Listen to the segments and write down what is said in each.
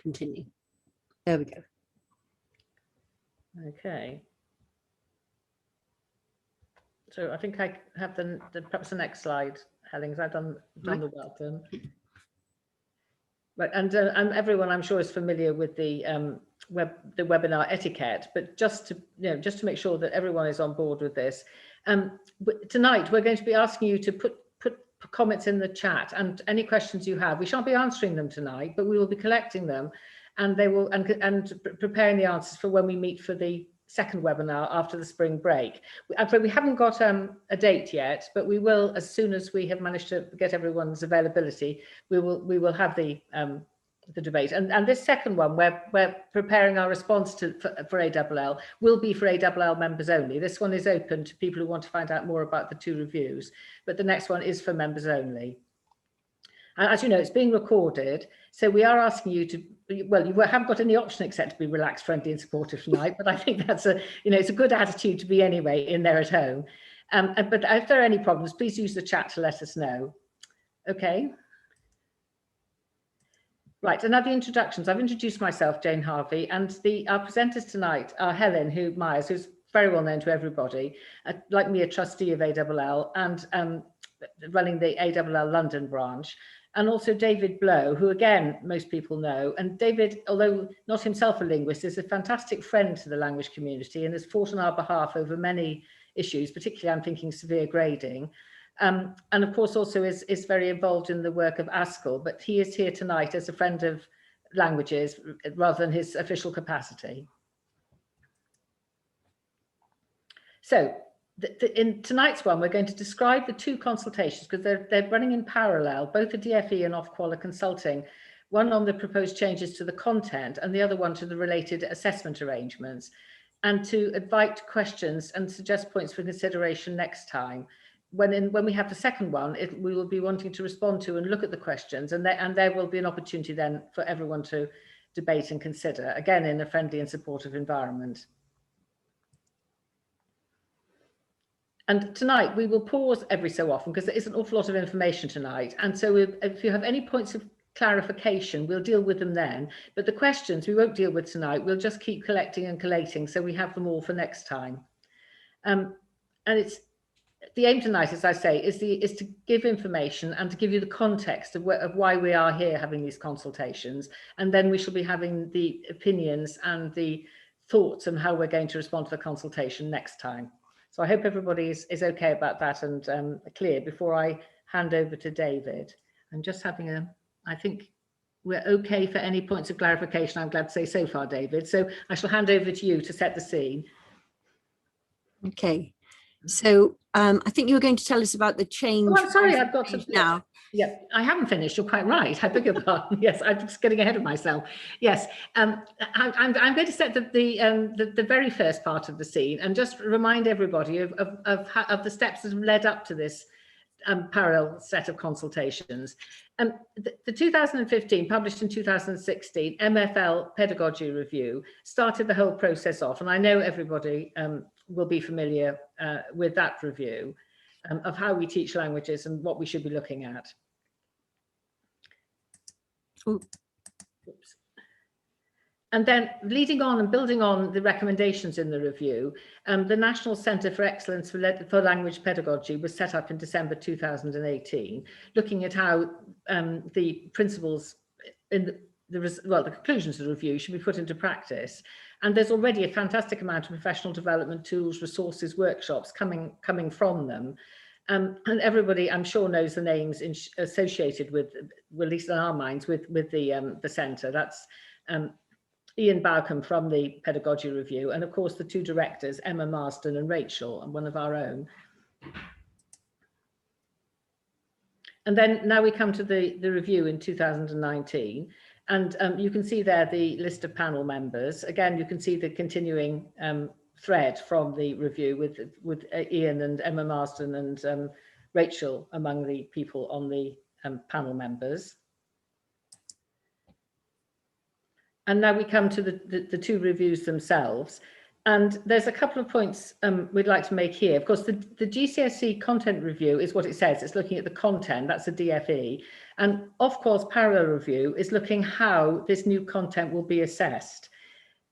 Continue. There we go. Okay. So I think I have perhaps the next slide, Helen, because I've done the welcome. Right, and everyone I'm sure is familiar with the webinar etiquette, but just to make sure that everyone is on board with this, tonight we're going to be asking you to put comments in the chat and any questions you have. We shan't be answering them tonight, but we will be collecting them, and they will and preparing the answers for when we meet for the second webinar after the spring break. We haven't got a date yet, but we will, as soon as we have managed to get everyone's availability, we will have the debate. And this second one, we're preparing our response for ALL, will be for ALL members only. This one is open to people who want to find out more about the two reviews, but the next one is for members only. And as you know, it's being recorded, so we are asking you to, well, you haven't got any option except to be relaxed, friendly and supportive tonight, but I think that's it's a good attitude to be anyway in there at home. But if there are any problems, please use the chat to let us know. Okay. Right, and now the introductions. I've introduced myself, Jane Harvey, and our presenters tonight are Helen Myers, who's very well known to everybody, like me, a trustee of ALL and running the ALL London branch, and also David Blow, who again, most people know. And David, although not himself a linguist, is a fantastic friend to the language community and has fought on our behalf over many issues, particularly I'm thinking severe grading. And of course also is very involved in the work of ASCL, but he is here tonight as a friend of languages rather than his official capacity. So in tonight's one, we're going to describe the two consultations because they're running in parallel, both the DFE and Ofqual consulting, one on the proposed changes to the content and the other one to the related assessment arrangements, and to invite questions and suggest points for consideration next time. When we have the second one, we will be wanting to respond to and look at the questions, and there will be an opportunity then for everyone to debate and consider, again in a friendly and supportive environment. And tonight we will pause every so often because there is an awful lot of information tonight. And so if you have any points of clarification, we'll deal with them then. But the questions we won't deal with tonight. We'll just keep collecting and collating so we have them all for next time. And it's the aim tonight, as I say, is to give information and to give you the context of why we are here having these consultations. And then we shall be having the opinions and the thoughts on how we're going to respond to the consultation next time. So I hope everybody is okay about that and clear before I hand over to David. I'm just having I think we're okay for any points of clarification, I'm glad to say so far, David. So I shall hand over to you to set the scene. Okay, so I think you were going to tell us about the change. Oh, I'm sorry, I've got to now. Yeah, I haven't finished. You're quite right. I beg your pardon. Yes, I'm just getting ahead of myself. Yes, I'm going to set the very first part of the scene and just remind everybody of the steps that have led up to this parallel set of consultations. The 2015, published in 2016, MFL Pedagogy Review started the whole process off, and I know everybody will be familiar with that review of how we teach languages and what we should be looking at. Oops. And then leading on and building on the recommendations in the review, the National Centre for Excellence for Language Pedagogy was set up in December 2018, looking at how the principles in the conclusions of the review should be put into practice. And there's already a fantastic amount of professional development tools, resources, workshops coming from them. And everybody, I'm sure, knows the names associated with, well, at least in our minds, with the centre. That's Ian Bowcombe from the Pedagogy Review, and of course the two directors, Emma Marsden and Rachel, and one of our own. And then now we come to the review in 2019, and you can see there the list of panel members. Again, you can see the continuing thread from the review with Ian and Emma Marsden and Rachel among the people on the panel members. And now we come to the two reviews themselves. And there's a couple of points we'd like to make here. Of course, the GCSE content review is what it says. It's looking at the content, that's the DFE. And of course, parallel review is looking how this new content will be assessed.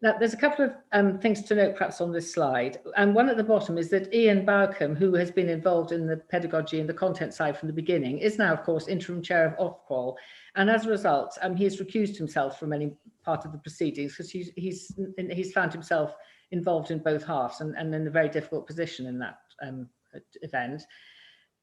Now, there's a couple of things to note perhaps on this slide. And one at the bottom is that Ian Bowcombe, who has been involved in the pedagogy and the content side from the beginning, is now, of course, interim chair of Ofqual. And as a result, he has recused himself from any part of the proceedings because he's found himself involved in both halves and in a very difficult position in that event.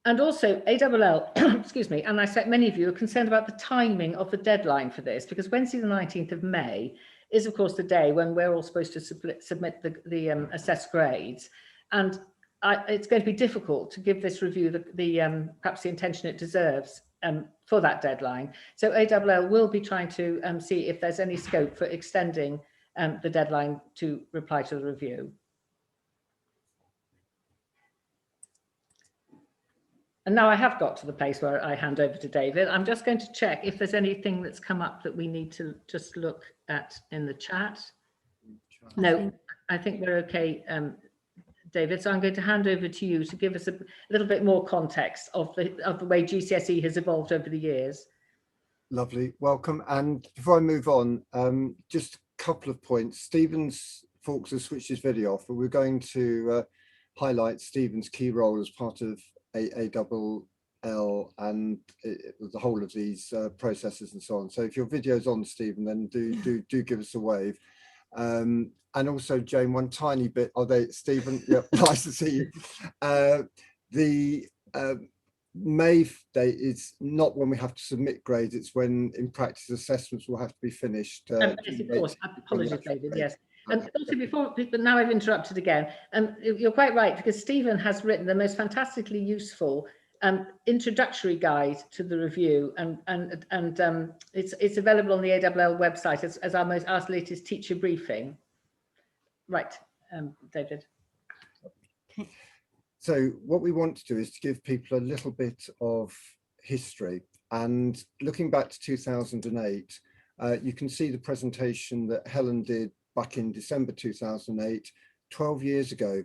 And also ALL, excuse me, and I said many of you are concerned about the timing of the deadline for this, because Wednesday the 19th of May is of course the day when we're all supposed to submit the assessed grades. And it's going to be difficult to give this review perhaps the attention it deserves for that deadline. So ALL will be trying to see if there's any scope for extending the deadline to reply to the review. And now I have got to the place where I hand over to David. I'm just going to check if there's anything that's come up that we need to just look at in the chat. No, I think we're okay, David. So I'm going to hand over to you to give us a little bit more context of the way GCSE has evolved over the years. Lovely, welcome. And before I move on, just a couple of points. Stephen's Fawkes has switched his video off, but we're going to highlight Stephen's key role as part of ALL and the whole of these processes and so on. So if your video's on, Stephen, then do give us a wave. And also, Jane, one tiny bit. Oh, Stephen, yep, nice to see you. The May date is not when we have to submit grades, it's when in practice assessments will have to be finished. Yes, of course. Apologies, David, yes. And also but now I've interrupted again. You're quite right, because Stephen has written the most fantastically useful introductory guide to the review, and it's available on the ALL website as our latest teacher briefing. Right, David. So what we want to do is to give people a little bit of history, and looking back to 2008, you can see the presentation that Helen did back in December 2008, 12 years ago,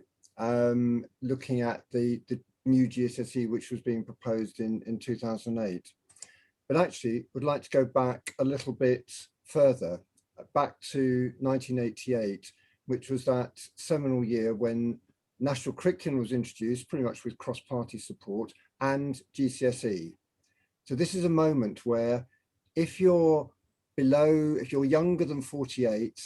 looking at the new GCSE which was being proposed in 2008. But actually would like to go back a little bit further, back to 1988, which was that seminal year when national curriculum was introduced, pretty much with cross-party support, and GCSE. So this is a moment where if you're younger than 48,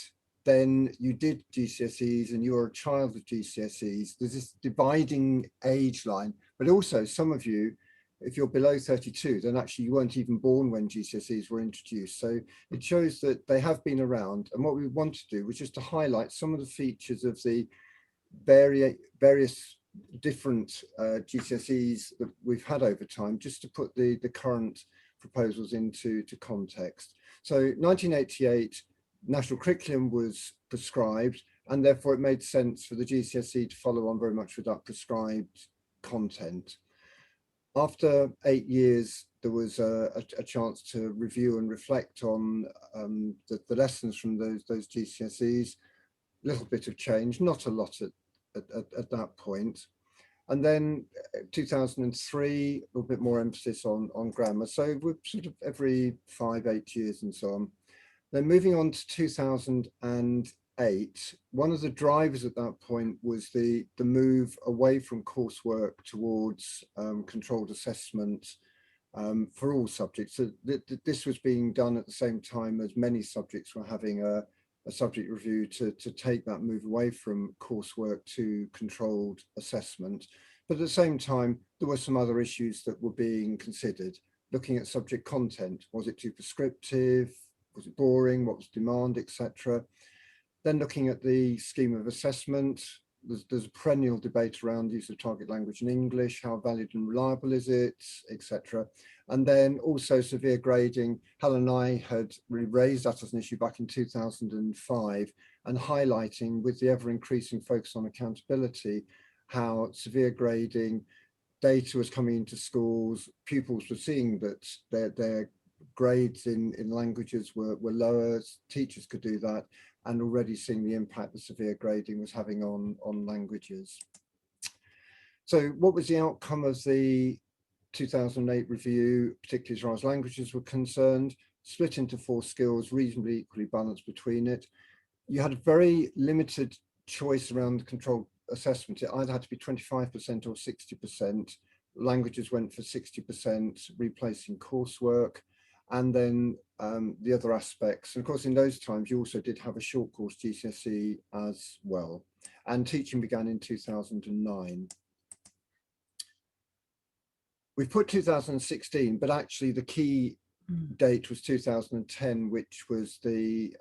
then you did GCSEs and you're a child of GCSEs. There's this dividing age line, but also some of you, if you're below 32, then actually you weren't even born when GCSEs were introduced. So it shows that they have been around. And what we want to do was just to highlight some of the features of the various different GCSEs that we've had over time, just to put the current proposals into context. So 1988, national curriculum was prescribed, and therefore it made sense for the GCSE to follow on very much with that prescribed content. After 8 years, there was a chance to review and reflect on the lessons from those GCSEs. Little bit of change, not a lot at that point. And then 2003, a little bit more emphasis on grammar. So we're sort of every 5-8 years and so on. Then moving on to 2008, one of the drivers at that point was the move away from coursework towards controlled assessment for all subjects. So this was being done at the same time as many subjects were having a subject review to take that move away from coursework to controlled assessment. But at the same time, there were some other issues that were being considered, looking at subject content. Was it too prescriptive? Was it boring? What was demand, etc.? Then looking at the scheme of assessment, there's a perennial debate around use of target language in English, how valid and reliable is it, etc. And then also severe grading. Helen and I had really raised that as an issue back in 2005, and highlighting with the ever increasing focus on accountability, how severe grading data was coming into schools, pupils were seeing that their grades in languages were lower, teachers could do that, and already seeing the impact the severe grading was having on languages. So what was the outcome of the 2008 review, particularly as far as languages were concerned? Split into 4 skills, reasonably equally balanced between it. You had a very limited choice around the controlled assessment. It either had to be 25% or 60%. Languages went for 60%, replacing coursework. And then the other aspects. And of course, in those times, you also did have a short course GCSE as well. And teaching began in 2009. We've put 2016, but actually the key date was 2010, which was the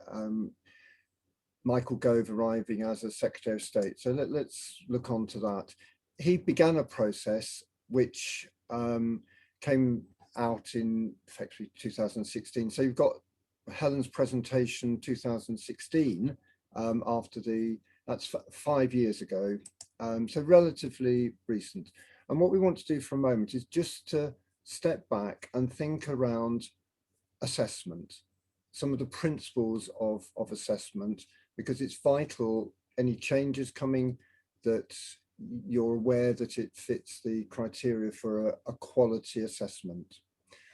Michael Gove arriving as a Secretary of State. So let's look on to that. He began a process which came out in effectively 2016. So you've got Helen's presentation 2016 after that's 5 years ago. So relatively recent. And what we want to do for a moment is just to step back and think around assessment, some of the principles of assessment, because it's vital any changes coming that you're aware that it fits the criteria for a quality assessment.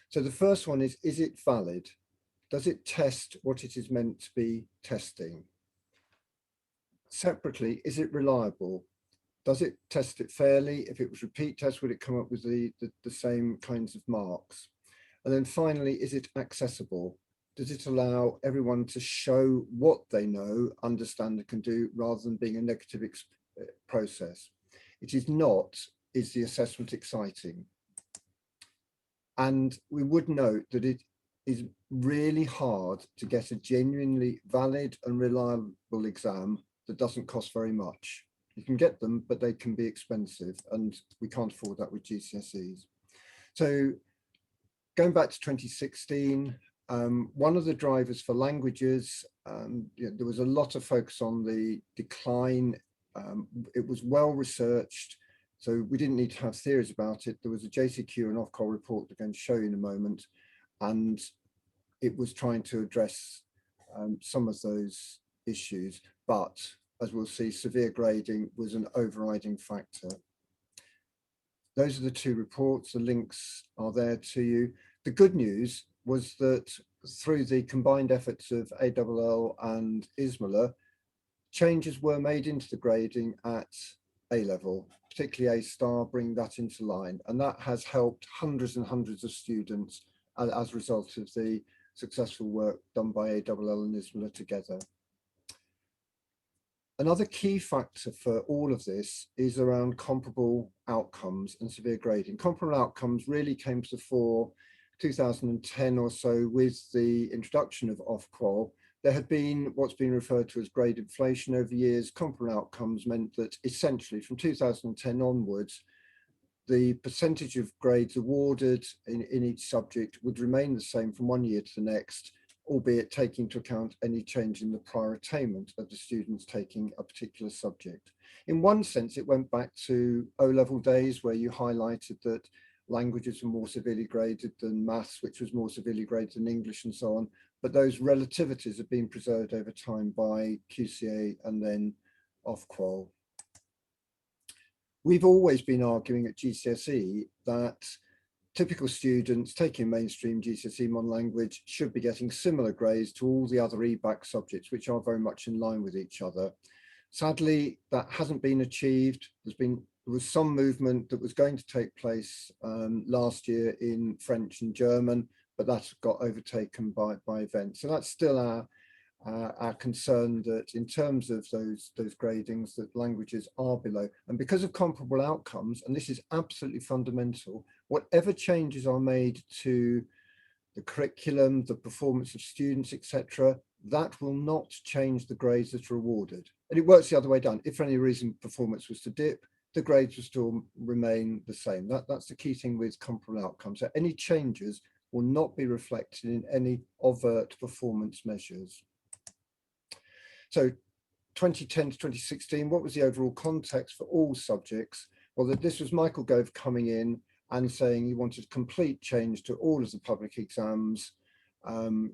So the first one is it valid? Does it test what it is meant to be testing? Separately, is it reliable? Does it test it fairly? If it was repeat test, would it come up with the same kinds of marks? And then finally, is it accessible? Does it allow everyone to show what they know, understand and can do, rather than being a negative process? It is not, is the assessment exciting? And we would note that it is really hard to get a genuinely valid and reliable exam that doesn't cost very much. You can get them, but they can be expensive, and we can't afford that with GCSEs. So going back to 2016, one of the drivers for languages, there was a lot of focus on the decline. It was well researched, so we didn't need to have theories about it. There was a JCQ and Ofqual report that I'm going to show you in a moment, and it was trying to address some of those issues, but as we'll see, severe grading was an overriding factor. Those are the 2 reports. The links are there to you. The good news was that through the combined efforts of ALL and ISMLR, changes were made into the grading at A level, particularly A star, bring that into line. And that has helped hundreds and hundreds of students as a result of the successful work done by ALL and ISMLR together. Another key factor for all of this is around comparable outcomes and severe grading. Comparable outcomes really came to the fore 2010 or so with the introduction of Ofqual. There had been what's been referred to as grade inflation over years. Comparable outcomes meant that essentially from 2010 onwards, the percentage of grades awarded in each subject would remain the same from one year to the next, albeit taking into account any change in the prior attainment of the students taking a particular subject. In one sense, it went back to O-level days where you highlighted that languages were more severely graded than maths, which was more severely graded than English and so on. But those relativities have been preserved over time by QCA and then Ofqual. We've always been arguing at GCSE that typical students taking mainstream GCSE modern language should be getting similar grades to all the other EBAC subjects, which are very much in line with each other. Sadly, that hasn't been achieved. There was some movement that was going to take place last year in French and German, but that got overtaken by events. So that's still our concern, that in terms of those gradings, that languages are below. And because of comparable outcomes, and this is absolutely fundamental, whatever changes are made to the curriculum, the performance of students, etc., that will not change the grades that are awarded. And it works the other way down. If for any reason performance was to dip, the grades will still remain the same. That's the key thing with comparable outcomes. So any changes will not be reflected in any overt performance measures. So 2010 to 2016, what was the overall context for all subjects? Well, this was Michael Gove coming in and saying he wanted complete change to all of the public exams.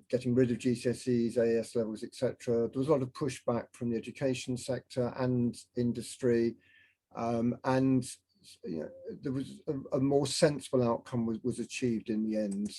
getting rid of GCSEs, AS levels, etc. There was a lot of pushback from the education sector and industry, and there was a more sensible outcome was achieved in the end.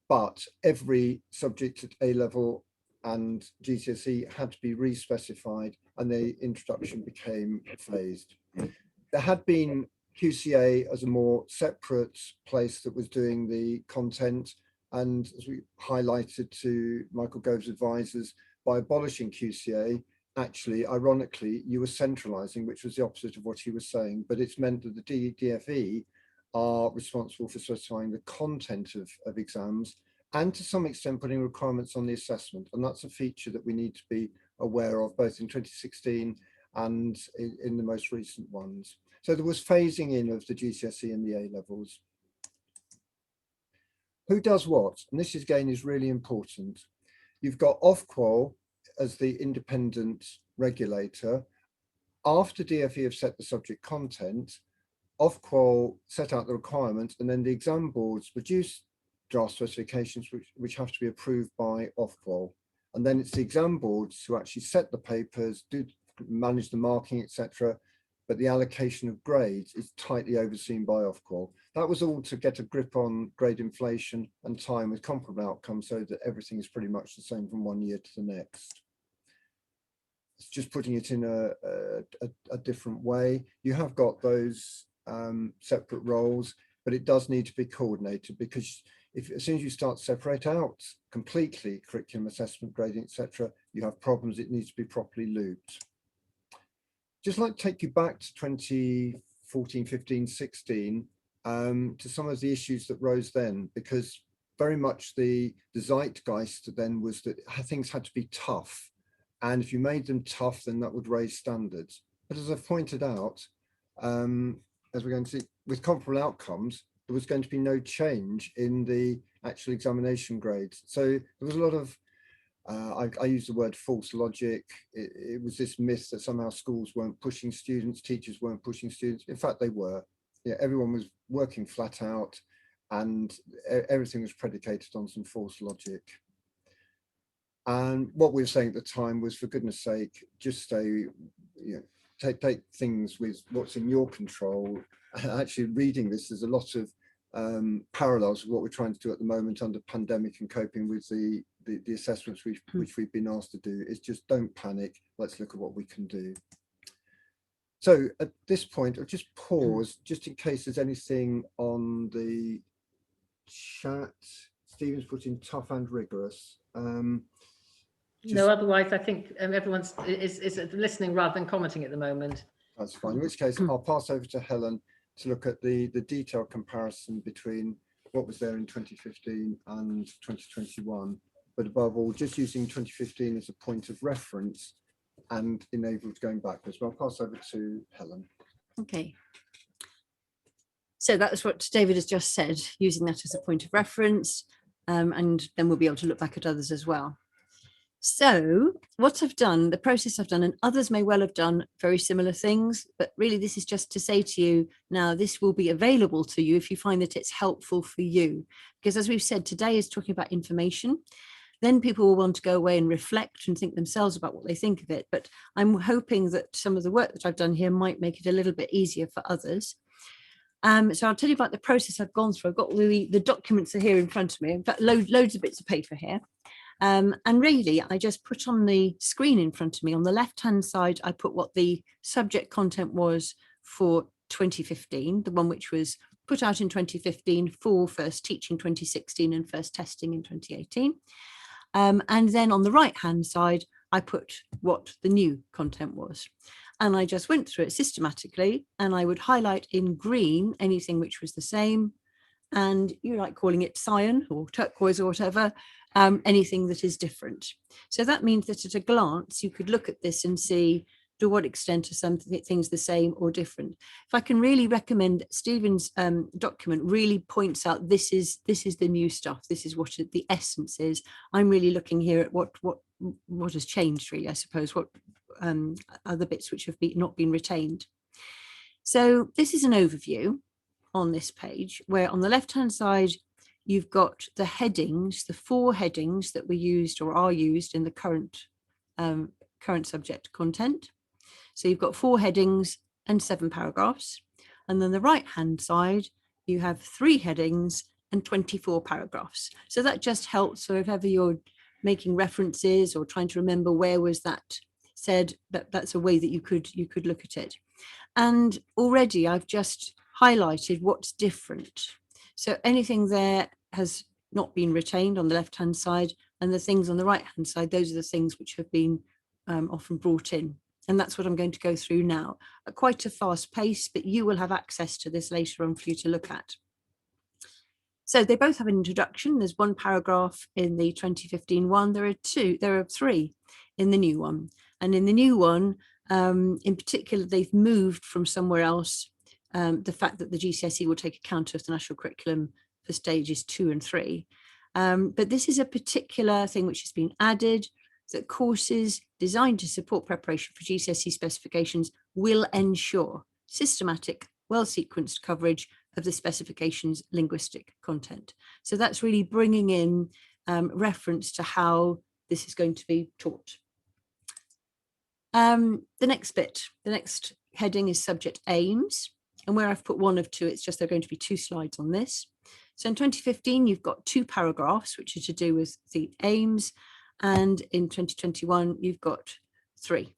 But every subject at A level and GCSE had to be re-specified, and the introduction became phased. There had been QCA as a more separate place that was doing the content, and as we highlighted to Michael Gove's advisors, by abolishing QCA, actually, ironically, you were centralising, which was the opposite of what he was saying, but it's meant that the DFE are responsible for specifying the content of exams, and to some extent putting requirements on the assessment. And that's a feature that we need to be aware of, both in 2016 and in the most recent ones. So there was phasing in of the GCSE and the A levels. Who does what? And this again is really important. You've got Ofqual as the independent regulator. After DFE have set the subject content, Ofqual set out the requirements, and then the exam boards produce draft specifications which have to be approved by Ofqual. And then it's the exam boards who actually set the papers, manage the marking, etc. But the allocation of grades is tightly overseen by Ofqual. That was all to get a grip on grade inflation and time with comparable outcomes, so that everything is pretty much the same from one year to the next. It's just putting it in a different way. You have got those separate roles, but it does need to be coordinated, because as soon as you start to separate out completely curriculum, assessment, grading, etc., you have problems. It needs to be properly looped. Just like to take you back to 2014, 15, 16, to some of the issues that rose then, because very much the zeitgeist then was that things had to be tough. And if you made them tough, then that would raise standards. But as I've pointed out, as we're going to see, with comparable outcomes, there was going to be no change in the actual examination grades. So there was a lot of, I use the word false logic. It was this myth that somehow schools weren't pushing students, teachers weren't pushing students. In fact, they were. Yeah, everyone was working flat out, and everything was predicated on some false logic. And what we were saying at the time was, for goodness sake, just stay, take things with what's in your control. Actually, reading this, there's a lot of parallels with what we're trying to do at the moment under pandemic and coping with the assessments which we've been asked to do. Is just don't panic. Let's look at what we can do. So at this point, I'll just pause just in case there's anything on the chat. Stephen's put in tough and rigorous. No, otherwise I think everyone's is listening rather than commenting at the moment. That's fine. In which case, I'll pass over to Helen to look at the detailed comparison between what was there in 2015 and 2021. But above all, just using 2015 as a point of reference and enabled going backwards. But I'll pass over to Helen. Okay. So that's what David has just said, using that as a point of reference, and then we'll be able to look back at others as well. So what I've done, the process I've done, and others may well have done very similar things, but really this is just to say to you, now this will be available to you if you find that it's helpful for you. Because as we've said, today is talking about information. Then people will want to go away and reflect and think themselves about what they think of it. But I'm hoping that some of the work that I've done here might make it a little bit easier for others. So I'll tell you about the process I've gone through. I've got the documents are here in front of me. In fact, loads of bits of paper here. And really, I just put on the screen in front of me. On the left-hand side, I put what the subject content was for 2015, the one which was put out in 2015 for first teaching 2016 and first testing in 2018. And then on the right-hand side, I put what the new content was. And I just went through it systematically, and I would highlight in green anything which was the same. And you like calling it cyan or turquoise or whatever, anything that is different. So that means that at a glance, you could look at this and see to what extent are some things the same or different. If I can really recommend, Stephen's document really points out this is the new stuff. This is what the essence is. I'm really looking here at what has changed, really, I suppose, what other bits which have not been retained. So this is an overview on this page, where on the left-hand side, you've got the headings, the 4 headings that were used or are used in the current subject content. So you've got 4 headings and 7 paragraphs. And then the right-hand side, you have 3 headings and 24 paragraphs. So that just helps. So if ever you're making references or trying to remember where was that said, that's a way that you could look at it. And already I've just highlighted what's different. So anything there has not been retained on the left-hand side, and the things on the right-hand side, those are the things which have been often brought in. And that's what I'm going to go through now at quite a fast pace, but you will have access to this later on for you to look at. So they both have an introduction. There's 1 paragraph in the 2015 one. There are 3 in the new one. And in the new one, in particular, they've moved from somewhere else. The fact that the GCSE will take account of the national curriculum for stages 2 and 3. But this is a particular thing which has been added, that courses designed to support preparation for GCSE specifications will ensure systematic, well-sequenced coverage of the specification's linguistic content. So that's really bringing in reference to how this is going to be taught. The next heading is subject aims. And where I've put 1 of 2, it's just there are going to be 2 slides on this. So in 2015, you've got 2 paragraphs, which are to do with the aims. And in 2021, you've got 3.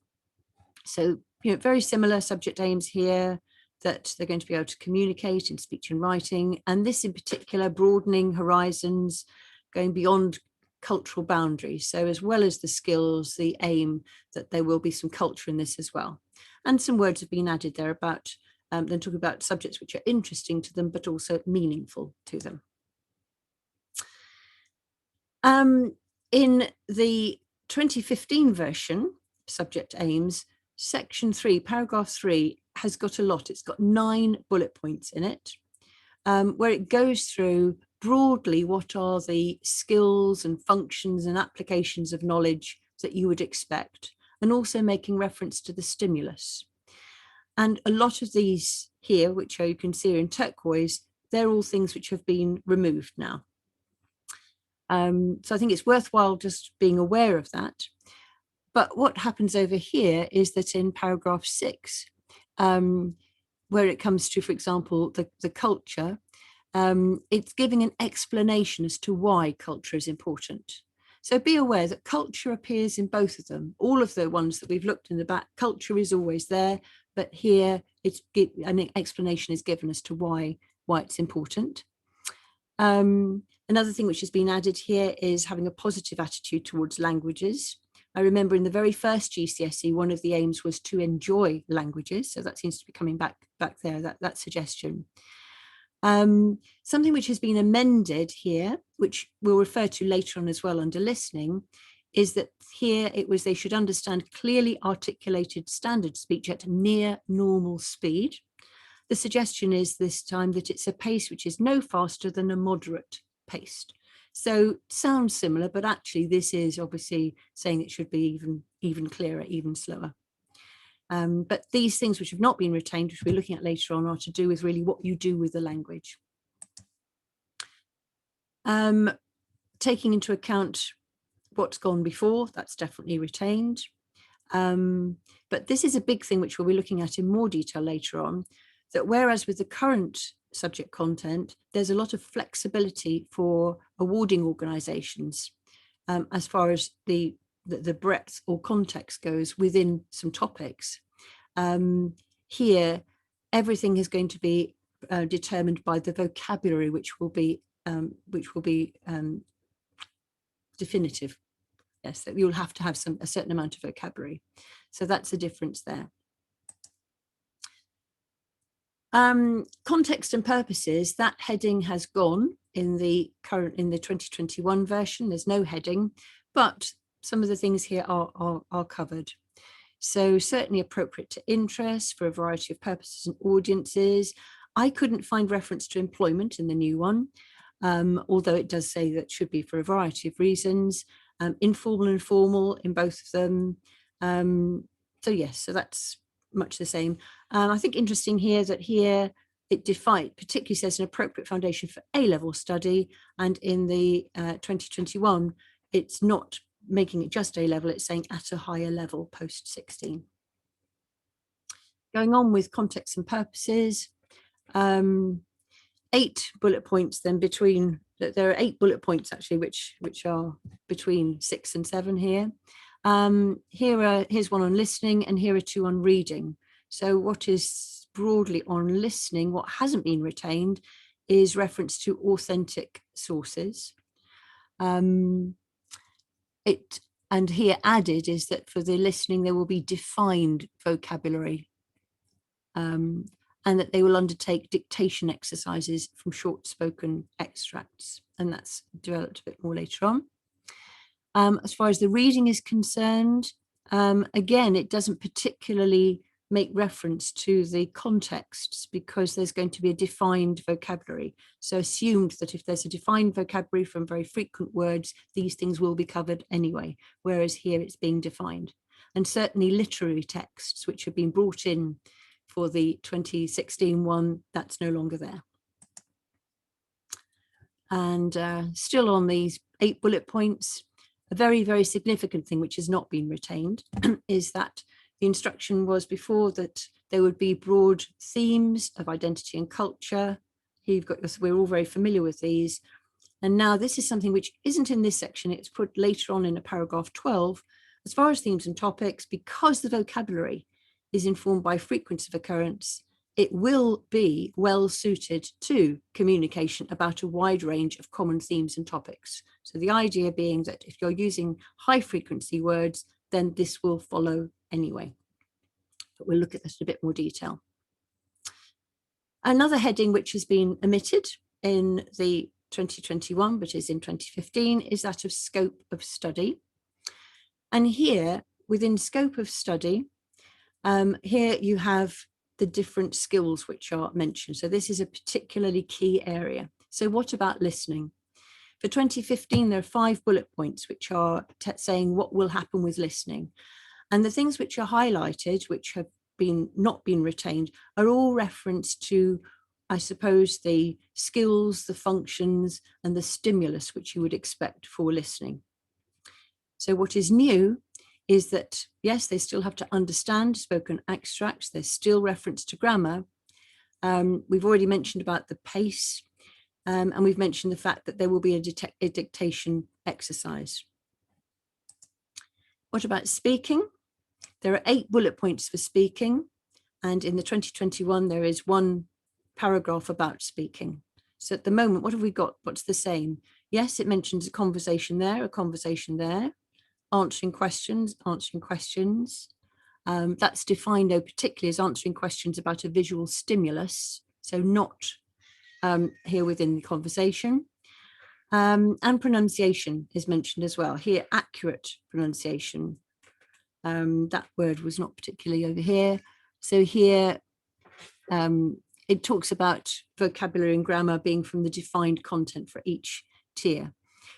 So, very similar subject aims here, that they're going to be able to communicate in speech and writing. And this in particular, broadening horizons, going beyond cultural boundaries. So as well as the skills, the aim that there will be some culture in this as well. And some words have been added there about them talking about subjects which are interesting to them, but also meaningful to them. In the 2015 version, subject aims, section 3, paragraph 3 has got a lot. It's got 9 bullet points in it, where it goes through broadly what are the skills and functions and applications of knowledge that you would expect, and also making reference to the stimulus. And a lot of these here, which you can see in turquoise, they're all things which have been removed now. So I think it's worthwhile just being aware of that. But what happens over here is that in paragraph 6, where it comes to, for example, the culture, it's giving an explanation as to why culture is important. So be aware that culture appears in both of them. All of the ones that we've looked in the back, culture is always there, but here it's an explanation is given as to why it's important. Another thing which has been added here is having a positive attitude towards languages. I remember in the very first GCSE, one of the aims was to enjoy languages. So that seems to be coming back there, that suggestion. Something which has been amended here, which we'll refer to later on as well under listening, is that here it was they should understand clearly articulated standard speech at near normal speed. The suggestion is this time that it's a pace which is no faster than a moderate pace. So sounds similar, but actually this is obviously saying it should be even clearer, even slower. But these things which have not been retained, which we're looking at later on, are to do with really what you do with the language. Taking into account what's gone before, that's definitely retained. But this is a big thing which we'll be looking at in more detail later on, that whereas with the current subject content, there's a lot of flexibility for awarding organisations as far as the breadth or context goes within some topics. Here, everything is going to be determined by the vocabulary, which will be definitive. Yes, that you'll have to have a certain amount of vocabulary. So that's the difference there. Context and purposes, that heading has gone in the 2021 version. There's no heading, but some of the things here are covered. So certainly appropriate to interest for a variety of purposes and audiences. I couldn't find reference to employment in the new one, although it does say that should be for a variety of reasons. Informal and formal in both of them. So yes, so that's much the same. I think interesting here that here it particularly says an appropriate foundation for A-level study, and in the 2021, it's not making it just A-level, it's saying at a higher level post 16. Going on with context and purposes, 8 bullet points then between, there are 8 bullet points actually which are between 6 and 7 here. Here's one on listening, and here are 2 on reading. So what is broadly on listening, what hasn't been retained is reference to authentic sources. And here added is that for the listening there will be defined vocabulary, and that they will undertake dictation exercises from short spoken extracts, and that's developed a bit more later on. As far as the reading is concerned, again, it doesn't particularly make reference to the contexts because there's going to be a defined vocabulary. So assumed that if there's a defined vocabulary from very frequent words, these things will be covered anyway, whereas here it's being defined. And certainly literary texts, which have been brought in for the 2016 one, that's no longer there. And still on these 8 bullet points, a very, very significant thing which has not been retained is that the instruction was before that there would be broad themes of identity and culture. Here you've got, we're all very familiar with these. And now this is something which isn't in this section, it's put later on in a paragraph 12. As far as themes and topics, because the vocabulary is informed by frequency of occurrence, it will be well suited to communication about a wide range of common themes and topics. So the idea being that if you're using high frequency words, then this will follow anyway. But we'll look at this in a bit more detail. Another heading which has been omitted in the 2021, but is in 2015, is that of scope of study. And here, within scope of study, here you have the different skills which are mentioned. So this is a particularly key area. So what about listening? For 2015, there are 5 bullet points which are saying what will happen with listening. And the things which are highlighted, which have not been retained, are all reference to, I suppose, the skills, the functions, and the stimulus which you would expect for listening. So what is new is that, yes, they still have to understand spoken extracts. There's still reference to grammar. We've already mentioned about the pace, and we've mentioned the fact that there will be a dictation exercise. What about speaking? There are 8 bullet points for speaking, and in the 2021, there is 1 paragraph about speaking. So at the moment, what have we got? What's the same? Yes, it mentions a conversation there, answering questions. That's defined though particularly as answering questions about a visual stimulus, so not here within the conversation. And pronunciation is mentioned as well. Here, accurate pronunciation. That word was not particularly over here. So here it talks about vocabulary and grammar being from the defined content for each tier.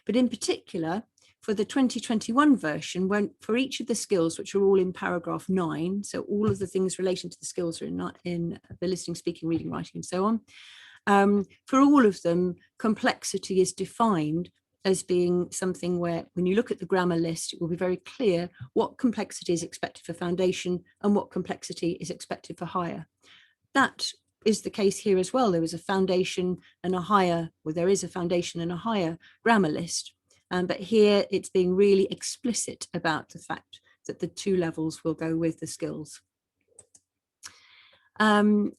But in particular, for the 2021 version, for each of the skills, which are all in paragraph 9, so all of the things relating to the skills are in the listening, speaking, reading, writing, and so on. For all of them, complexity is defined as being something where, when you look at the grammar list, it will be very clear what complexity is expected for foundation and what complexity is expected for higher. That is the case here as well. There is a foundation and a higher, well, there is a foundation and a higher grammar list. But here it's being really explicit about the fact that the 2 levels will go with the skills. And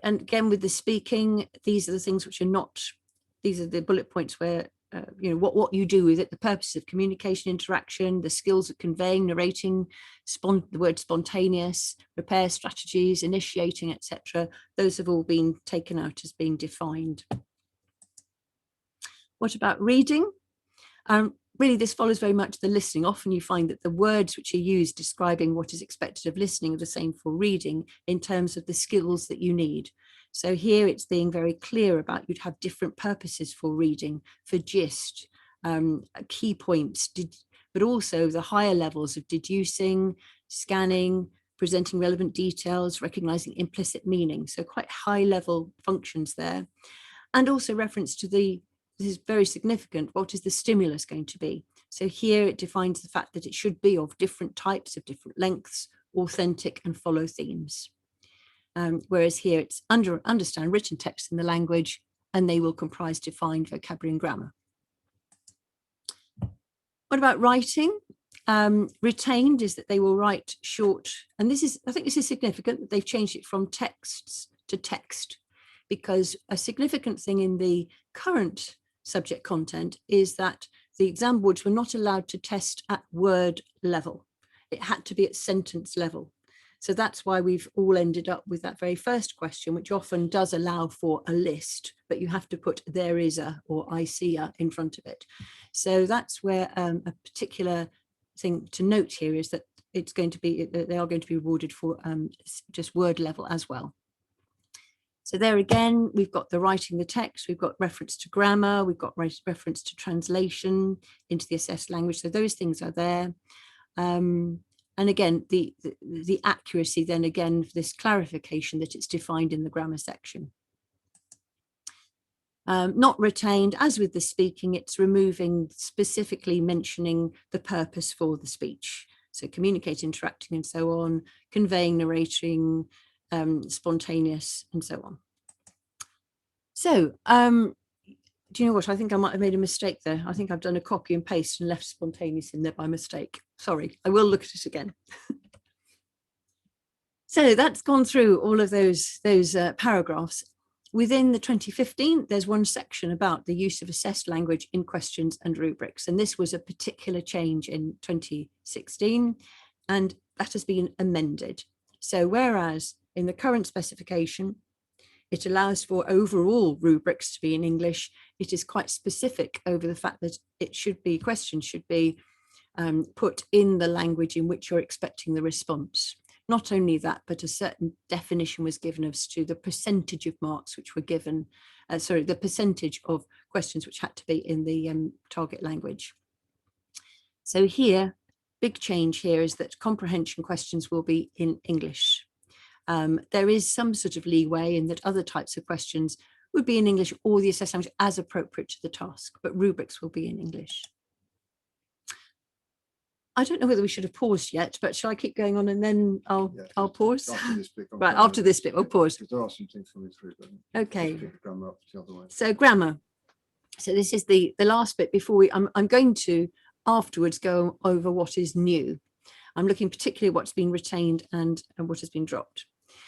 again, with the speaking, these are the things which are not, these are the bullet points where, what you do with it, the purpose of communication, interaction, the skills of conveying, narrating, the word spontaneous, repair strategies, initiating, etc. Those have all been taken out as being defined. What about reading? Really, this follows very much the listening. Often you find that the words which are used describing what is expected of listening are the same for reading in terms of the skills that you need. So here it's being very clear about you'd have different purposes for reading, for gist, key points, but also the higher levels of deducing, scanning, presenting relevant details, recognizing implicit meaning. So quite high level functions there. And also reference to this is very significant, what is the stimulus going to be? So here it defines the fact that it should be of different types, of different lengths, authentic and follow themes. Whereas here it's understand written text in the language, and they will comprise defined vocabulary and grammar. What about writing? Retained is that they will write short, and I think this is significant that they've changed it from texts to text, because a significant thing in the current subject content is that the exam boards were not allowed to test at word level. It had to be at sentence level. So that's why we've all ended up with that very first question, which often does allow for a list, but you have to put there is a or I see a in front of it. So that's where a particular thing to note here is that they are going to be rewarded for just word level as well. So there again, we've got the writing the text, we've got reference to grammar, we've got reference to translation into the assessed language. So those things are there. And again, the accuracy then again, this clarification that it's defined in the grammar section. Not retained, as with the speaking, it's removing specifically mentioning the purpose for the speech. So communicate, interacting and so on, conveying, narrating, spontaneous and so on. So do you know what? I think I might have made a mistake there. I think I've done a copy and paste and left spontaneous in there by mistake. Sorry, I will look at it again. So that's gone through all of those paragraphs. Within the 2015, there's one section about the use of assessed language in questions and rubrics. And this was a particular change in 2016, and that has been amended. So whereas in the current specification, it allows for overall rubrics to be in English, it is quite specific over the fact that questions should be put in the language in which you're expecting the response. Not only that, but a certain definition was given as to the percentage of marks which were given, the percentage of questions which had to be in the target language. So here, big change here is that comprehension questions will be in English. There is some sort of leeway in that other types of questions would be in English or the assessed language as appropriate to the task, but rubrics will be in English. I don't know whether we should have paused yet, but shall I keep going on and then I'll pause? After this bit, right, after this bit, we'll pause. There are some things coming through, but okay. Grammar up the other way. So grammar. So this is the last bit before I'm going to afterwards go over what is new. I'm looking particularly at what's been retained and what has been dropped.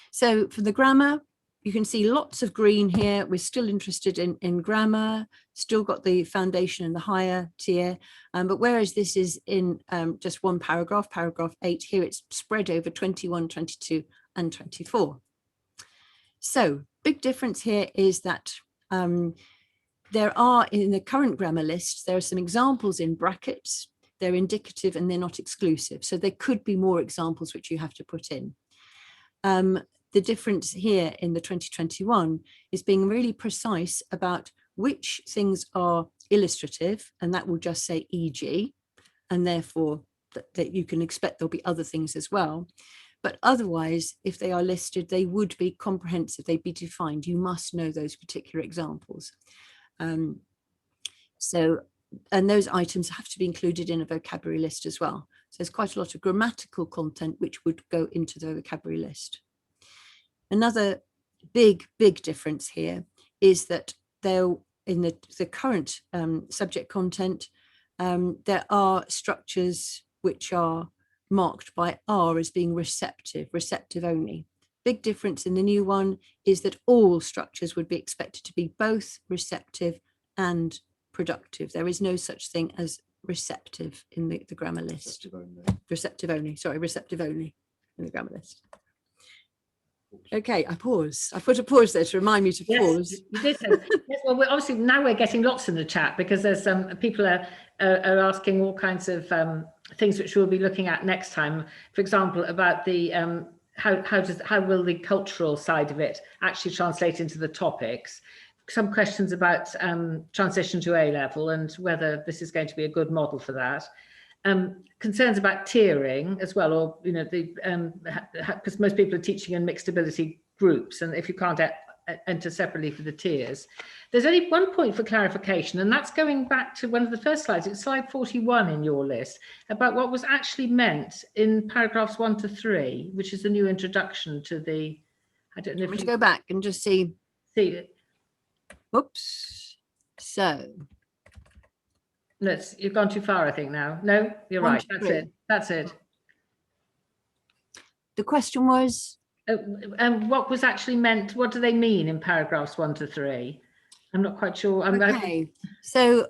So for the grammar, you can see lots of green here. We're still interested in grammar, still got the foundation and the higher tier. But whereas this is in just one paragraph, paragraph 8, here it's spread over 21, 22 and 24. So big difference here is that there are in the current grammar list, there are some examples in brackets. They're indicative and they're not exclusive. So there could be more examples which you have to put in. The difference here in the 2021 is being really precise about which things are illustrative, and that will just say e.g., and therefore that you can expect there'll be other things as well. But otherwise, if they are listed, they would be comprehensive, they'd be defined. You must know those particular examples. And those items have to be included in a vocabulary list as well. So there's quite a lot of grammatical content which would go into the vocabulary list. Another big difference here is that in the current subject content, there are structures which are marked by R as being receptive only. Big difference in the new one is that all structures would be expected to be both receptive and productive. There is no such thing as receptive in the grammar list. Receptive only in the grammar list. Okay, I pause. I put a pause there to remind me to pause. Yes, well, obviously now we're getting lots in the chat because there's people are asking all kinds of things which we'll be looking at next time. For example, about the how will the cultural side of it actually translate into the topics? Some questions about transition to A level and whether this is going to be a good model for that. concerns about tiering as well, or because most people are teaching in mixed ability groups, and if you can't enter separately for the tiers, there's only one point for clarification, and that's going back to one of the first slides. It's slide 41 in your list, about what was actually meant in paragraphs 1 to 3, which is the new introduction to the, I don't know if you go back and just see it. Oops. So You've gone too far, I think now. No, you're right. That's it. That's it. The question was, what was actually meant? What do they mean in paragraphs 1 to 3? I'm not quite sure. Okay, so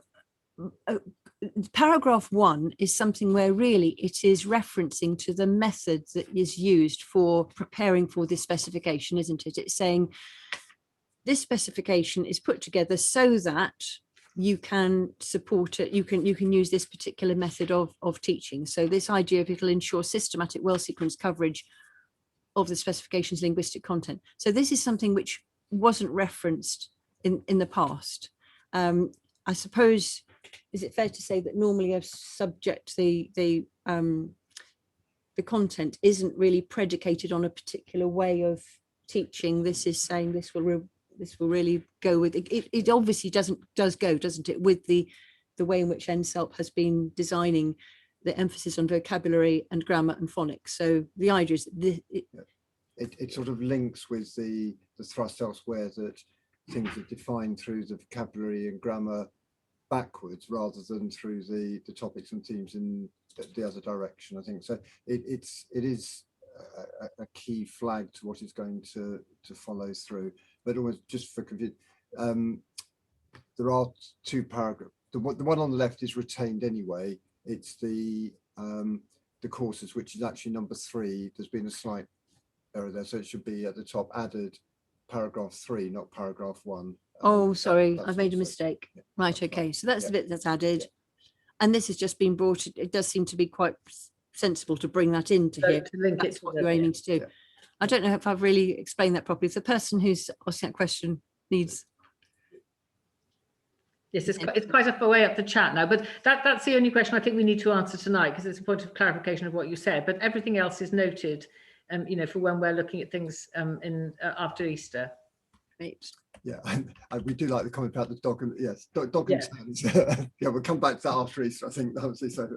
paragraph 1 is something where really it is referencing to the method that is used for preparing for this specification, isn't it? It's saying this specification is put together so that you can support it, you can use this particular method of teaching. So this idea of it'll ensure systematic, well-sequenced coverage of the specification's linguistic content. So this is something which wasn't referenced in the past. I suppose, is it fair to say that normally a subject, the content isn't really predicated on a particular way of teaching? This is saying this will really go with it. It obviously does go, doesn't it, with the way in which NSELP has been designing the emphasis on vocabulary and grammar and phonics. So the idea is it sort of links with the thrust elsewhere, that things are defined through the vocabulary and grammar backwards rather than through the topics and themes in the other direction, I think. So it is a key flag to what is going to follow through. But almost just for confusion, there are 2 paragraphs. The one on the left is retained anyway. It's the courses, which is actually number 3. There's been a slight error there, so it should be at the top, added paragraph 3, not paragraph 1. Oh, sorry, I've made a mistake. Yeah, right, okay, so that's the bit that's added. Yeah. And this has just been brought, it does seem to be quite sensible to bring that into here. To link That's it to what you're aiming to do. Yeah. I don't know if I've really explained that properly. If the person who's asking that question needs... Yes, it's quite a way up the chat now, but that's the only question I think we need to answer tonight, because it's a point of clarification of what you said, but everything else is noted, for when we're looking at things after Easter. Right. Yeah, we do like the comment about the dog and yes, dog and stands. Yeah, we'll come back to that after Easter. I think obviously. So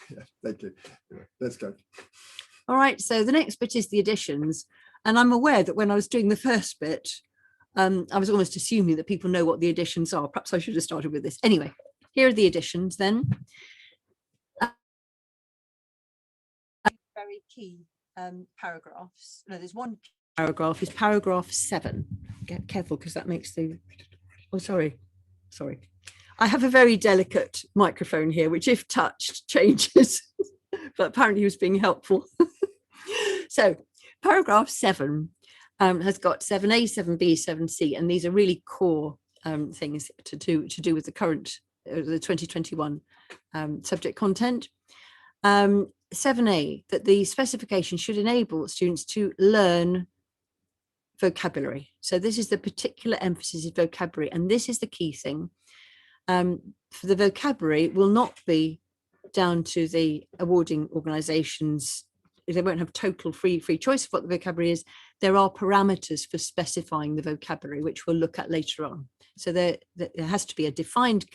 yeah, thank you. Yeah, let's go. All right, so the next bit is the additions, and I'm aware that when I was doing the first bit, I was almost assuming that people know what the additions are. Perhaps I should have started with this. Anyway, here are the additions then. Very key paragraphs. No, there's one paragraph, is paragraph 7. Get careful, because that makes the... Oh, sorry. I have a very delicate microphone here, which if touched changes, but apparently he was being helpful. So paragraph 7 has got 7A, 7B, 7C, and these are really core things to do with the current, the 2021 subject content. 7A, that the specification should enable students to learn vocabulary. So this is the particular emphasis of vocabulary, and this is the key thing. For the vocabulary, it will not be down to the awarding organisations. They won't have total free choice of what the vocabulary is. There are parameters for specifying the vocabulary, which we'll look at later on. So there has to be a defined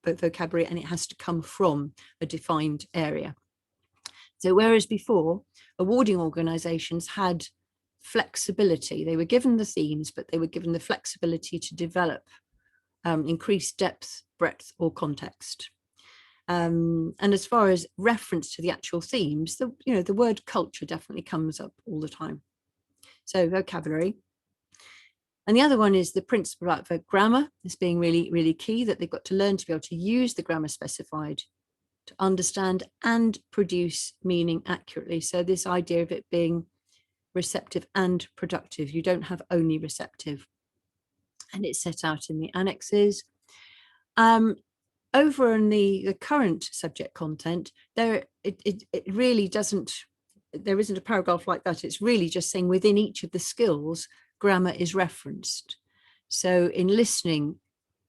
vocabulary, and it has to come from a defined area. So whereas before, awarding organisations had flexibility, they were given the themes, but they were given the flexibility to develop increased depth, breadth, or context. And as far as reference to the actual themes, the word culture definitely comes up all the time. So vocabulary. And the other one is the principle about grammar as being really, really key, that they've got to learn to be able to use the grammar specified to understand and produce meaning accurately. So this idea of it being receptive and productive, you don't have only receptive, and it's set out in the annexes. Over in the current subject content, it really doesn't, there isn't a paragraph like that. It's really just saying within each of the skills, grammar is referenced. So in listening,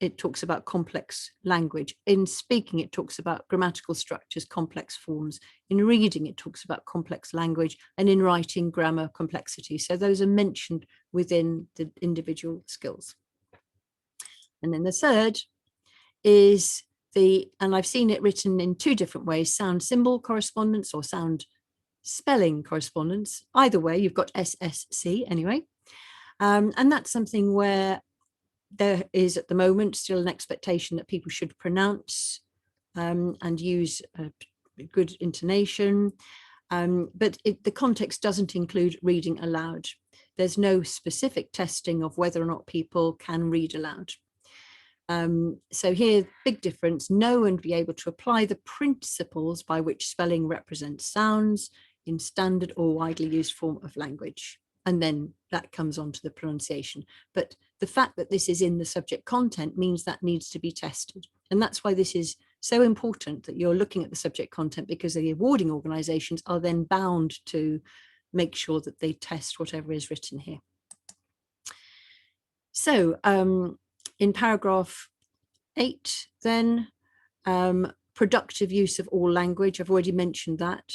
it talks about complex language. In speaking, it talks about grammatical structures, complex forms. In reading, it talks about complex language, and in writing, grammar, complexity. So those are mentioned within the individual skills. And then the third is and I've seen it written in two different ways, sound symbol correspondence or sound spelling correspondence. Either way, you've got SSC anyway. And that's something where there is at the moment still an expectation that people should pronounce and use a good intonation. But the context doesn't include reading aloud. There's no specific testing of whether or not people can read aloud. So here, big difference, know and be able to apply the principles by which spelling represents sounds in standard or widely used form of language. And then that comes on to the pronunciation. But the fact that this is in the subject content means that needs to be tested. And that's why this is so important that you're looking at the subject content, because the awarding organisations are then bound to make sure that they test whatever is written here. So in paragraph 8, then, productive use of all language. I've already mentioned that.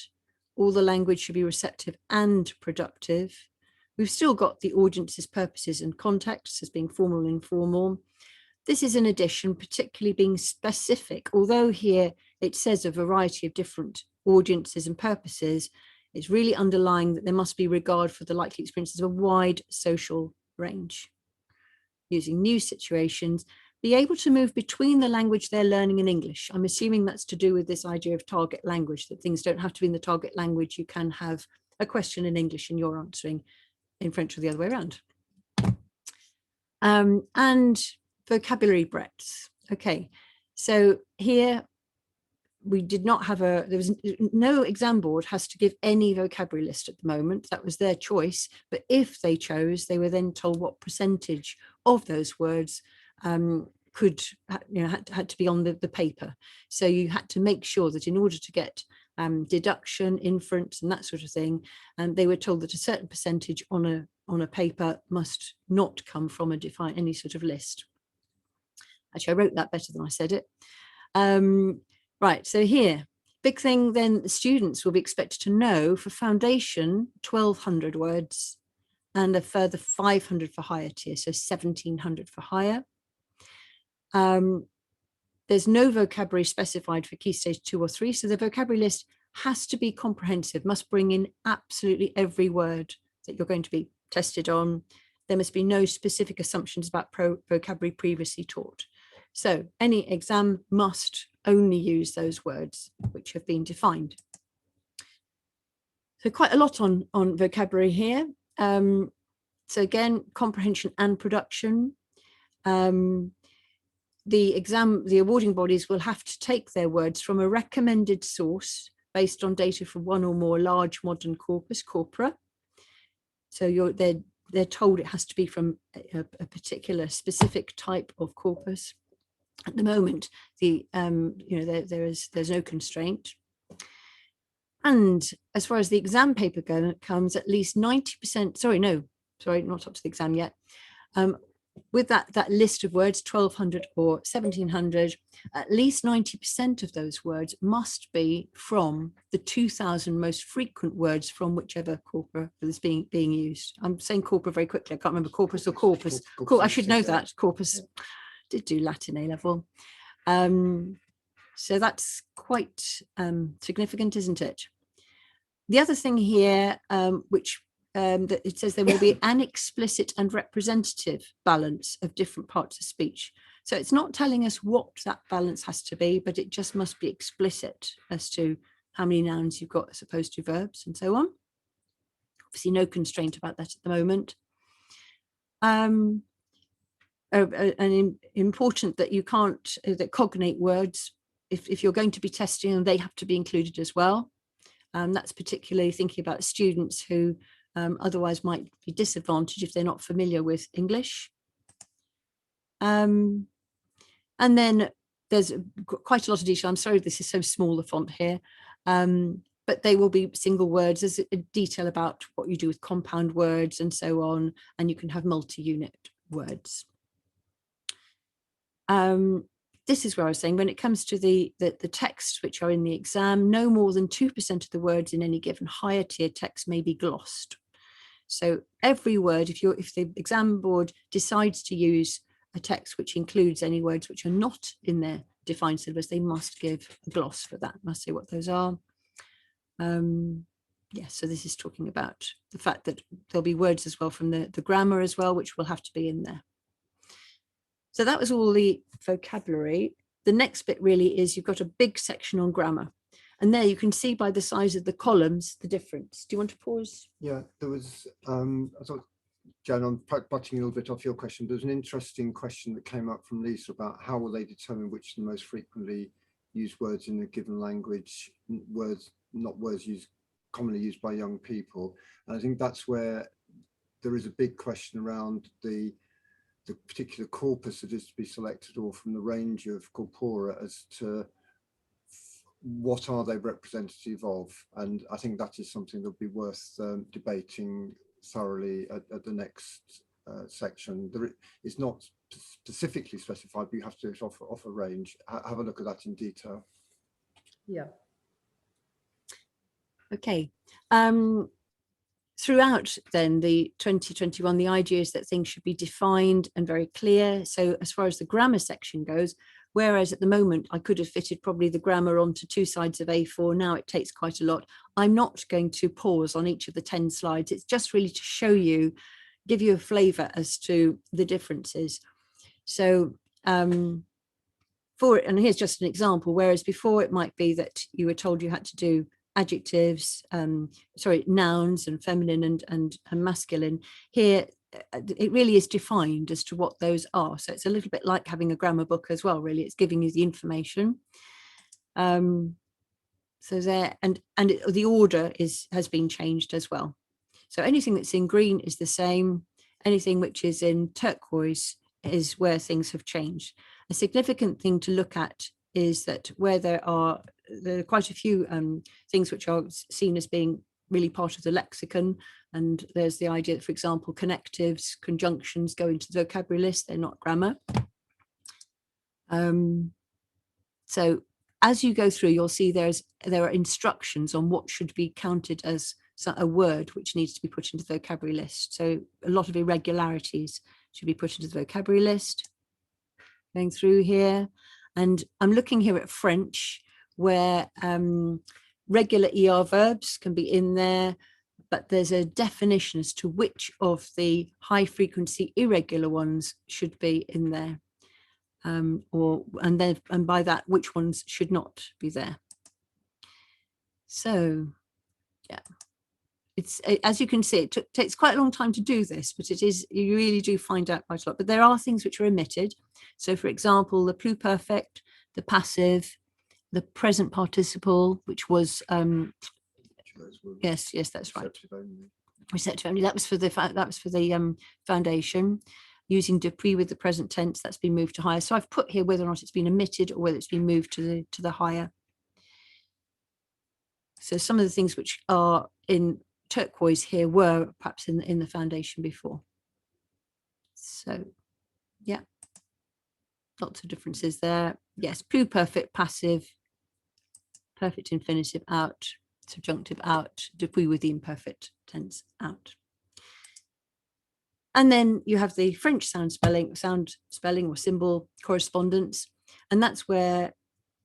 All the language should be receptive and productive. We've still got the audience's purposes and contexts as being formal and informal. This is in addition, particularly being specific. Although here it says a variety of different audiences and purposes, it's really underlying that there must be regard for the likely experiences of a wide social range. Using new situations, be able to move between the language they're learning and English. I'm assuming that's to do with this idea of target language, that things don't have to be in the target language. You can have a question in English and you're answering in French or the other way around. And vocabulary breadth. Okay, so here we did not have there was no exam board has to give any vocabulary list at the moment. That was their choice. But if they chose, they were then told what percentage of those words had to be on the paper. So you had to make sure that in order to get deduction, inference, and that sort of thing, and they were told that a certain percentage on a paper must not come from any sort of list. Actually, I wrote that better than I said it. Right, so here, big thing then, the students will be expected to know for foundation 1,200 words and a further 500 for higher tier, so 1,700 for higher. There's no vocabulary specified for key stage 2 or 3, so the vocabulary list has to be comprehensive, must bring in absolutely every word that you're going to be tested on. There must be no specific assumptions about vocabulary previously taught. So any exam must only use those words which have been defined. So quite a lot on vocabulary here. So again, comprehension and production. The awarding bodies will have to take their words from a recommended source based on data from one or more large modern corpora. So they're told it has to be from a particular specific type of corpus. At the moment, there's no constraint. And as far as the exam paper comes, at least 90%, not up to the exam yet. With that list of words, 1,200 or 1,700, at least 90% of those words must be from the 2,000 most frequent words from whichever corpora is being used. I'm saying corpora very quickly. I can't remember corpus or corpus. I should know that. Corpus. Did do Latin A level. So that's quite significant, isn't it? The other thing here, that it says there will be an explicit and representative balance of different parts of speech. So it's not telling us what that balance has to be, but it just must be explicit as to how many nouns you've got as opposed to verbs and so on. Obviously no constraint about that at the moment. And important that you can't, that cognate words, if you're going to be testing them, they have to be included as well. That's particularly thinking about students who otherwise might be disadvantaged if they're not familiar with English. And then there's quite a lot of detail. I'm sorry, this is so small, the font here. But they will be single words. There's a detail about what you do with compound words and so on. And you can have multi-unit words. this is where I was saying, when it comes to the texts which are in the exam, no more than 2% of the words in any given higher tier text may be glossed. So every word, if the exam board decides to use a text which includes any words which are not in their defined syllabus, they must give a gloss for that, must say what those are. Yeah, so this is talking about the fact that there'll be words as well from the grammar as well, which will have to be in there. So that was all the vocabulary. The next bit really is you've got a big section on grammar. And there you can see by the size of the columns, the difference. Do you want to pause? Yeah, there was, I thought, Jan, I'm butting a little bit off your question. There was an interesting question that came up from Lisa about how will they determine which are the most frequently used words in a given language, words, not words commonly used by young people. And I think that's where there is a big question around the particular corpus that is to be selected, or from the range of corpora, as to what are they representative of. And I think that is something that would be worth debating thoroughly at the next section. It's not specifically specified, but you have to do it off a range. Have a look at that in detail. Yeah. Okay. Throughout then the 2021, the idea is that things should be defined and very clear. So as far as the grammar section goes, whereas at the moment I could have fitted probably the grammar onto 2 sides of A4, now it takes quite a lot. I'm not going to pause on each of the 10 slides. It's just really to show you, give you a flavour as to the differences. So and here's just an example, whereas before it might be that you were told you had to do adjectives, nouns and feminine and masculine. Here it really is defined as to what those are. So it's a little bit like having a grammar book as well, really. It's giving you the information. So there, and the order has been changed as well. So anything that's in green is the same. Anything which is in turquoise is where things have changed. A significant thing to look at is that where there are quite a few things which are seen as being really part of the lexicon, and there's the idea that, for example, connectives, conjunctions go into the vocabulary list, they're not grammar. So as you go through, you'll see there are instructions on what should be counted as a word which needs to be put into the vocabulary list. So a lot of irregularities should be put into the vocabulary list. Going through here, and I'm looking here at French, where regular ER verbs can be in there, but there's a definition as to which of the high frequency irregular ones should be in there, and by that which ones should not be there. So yeah, it's, as you can see, it takes quite a long time to do this, but you really do find out quite a lot. But there are things which are omitted. So for example, the pluperfect, the passive, the present participle, which was yes, that's right. Receptive only. That was for the foundation. Using Dupree with the present tense, that's been moved to higher. So I've put here whether or not it's been omitted or whether it's been moved to the higher. So some of the things which are in turquoise here were perhaps in the foundation before. So yeah, lots of differences there. Yes, pluperfect, passive, perfect infinitive out, subjunctive out, Dupuis with the imperfect tense out. And then you have the French sound spelling or symbol correspondence. And that's where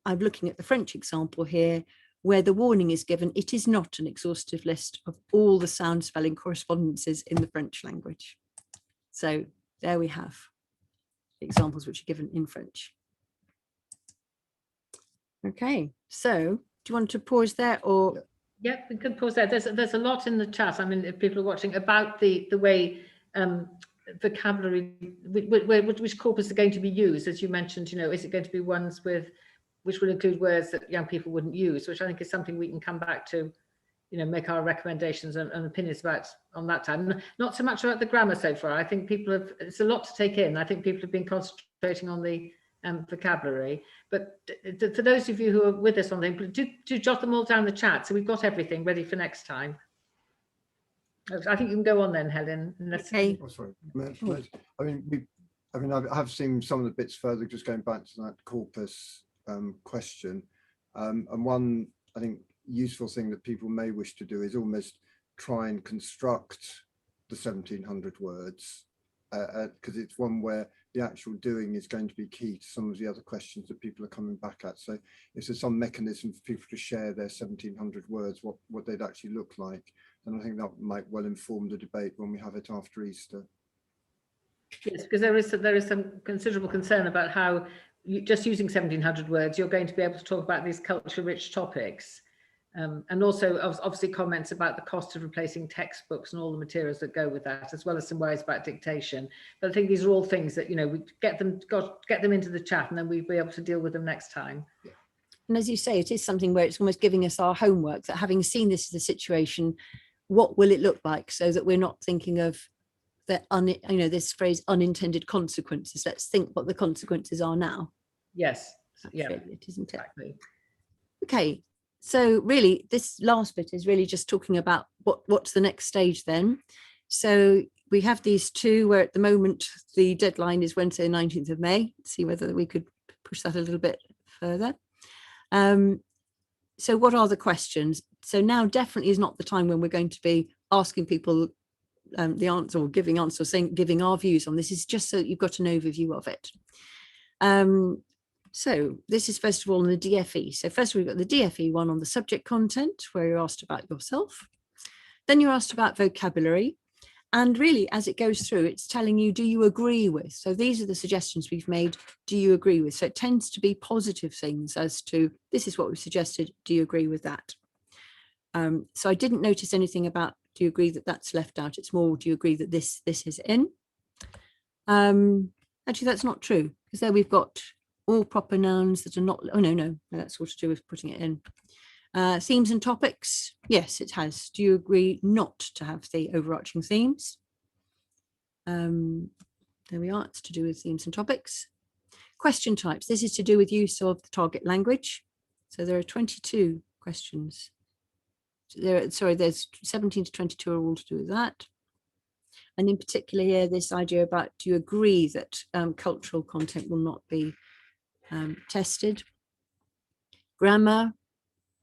I'm looking at the French example here, where the warning is given, it is not an exhaustive list of all the sound spelling correspondences in the French language. So there we have examples which are given in French. Okay, so do you want to pause there, or? Yeah, we could pause there. There's a lot in the chat. I mean, if people are watching, about the way vocabulary, which corpus are going to be used, as you mentioned. Is it going to be ones which will include words that young people wouldn't use, which I think is something we can come back to, make our recommendations and opinions about on that time. Not so much about the grammar so far. I think it's a lot to take in. I think people have been concentrating on the vocabulary, but for those of you who are with us on them, do jot them all down in the chat, so we've got everything ready for next time. I think you can go on then, Helen. Okay. Oh, sorry. I mean, I mean, I've seen some of the bits further, just going back to that corpus question. And one, I think, useful thing that people may wish to do is almost try and construct the 1700 words, because it's one where the actual doing is going to be key to some of the other questions that people are coming back at. So if there's some mechanism for people to share their 1700 words, what they'd actually look like, then I think that might well inform the debate when we have it after Easter. Yes, because there is some considerable concern about how just using 1700 words, you're going to be able to talk about these culture-rich topics. And also obviously comments about the cost of replacing textbooks and all the materials that go with that, as well as some worries about dictation. But I think these are all things that, you know, we get them into the chat, and then we'll be able to deal with them next time. And as you say, it is something where it's almost giving us our homework, that having seen this as a situation, what will it look like, so that we're not thinking of the this phrase unintended consequences. Let's think what the consequences are now. Yes. That's Yeah, really it, isn't it? exactly. Okay, so really this last bit is really just talking about what's the next stage then. So we have these two, where at the moment the deadline is Wednesday, 19th of May. Let's see whether we could push that a little bit further. So what are the questions? So now definitely is not the time when we're going to be asking people the answer, or giving answer, or giving our views on this. Is just so that you've got an overview of it. So this is first of all on the DFE. So first we've got the DFE one on the subject content, where you're asked about yourself. Then you're asked about vocabulary. And really, as it goes through, it's telling you, do you agree with? So these are the suggestions we've made. Do you agree with? So it tends to be positive things as to, this is what we've suggested. Do you agree with that? So I didn't notice anything about, do you agree that that's left out? It's more, do you agree that this is in? Actually, that's not true, because there we've got all proper nouns that are not, oh no, that's all to do with putting it in. Themes and topics, yes, it has. Do you agree not to have the overarching themes? There we are, it's to do with themes and topics. Question types, this is to do with use of the target language. So there are 22 questions. There's 17 to 22 are all to do with that. And in particular here, this idea about, do you agree that cultural content will not be tested? Grammar,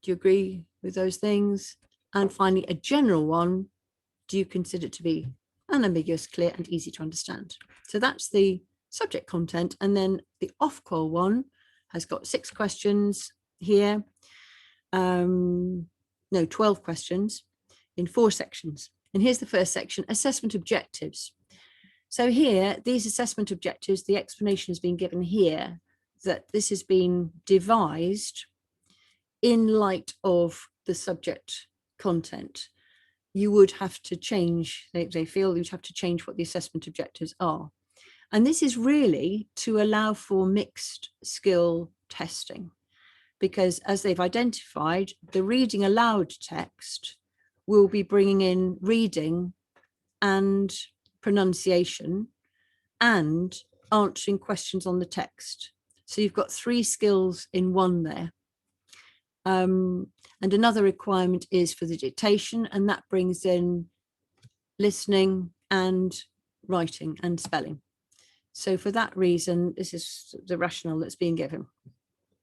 do you agree with those things? And finally, a general one, do you consider it to be unambiguous, clear and easy to understand? So that's the subject content. And then the off-call one has got 6 questions here. 12 questions in 4 sections. And here's the first section, assessment objectives. So here, these assessment objectives, the explanation has been given here that this has been devised in light of the subject content. You would have to change, they feel you'd have to change what the assessment objectives are. And this is really to allow for mixed skill testing, because as they've identified, the reading aloud text will be bringing in reading and pronunciation and answering questions on the text. So you've got 3 skills in one there. And another requirement is for the dictation, and that brings in listening and writing and spelling. So for that reason, this is the rationale that's being given.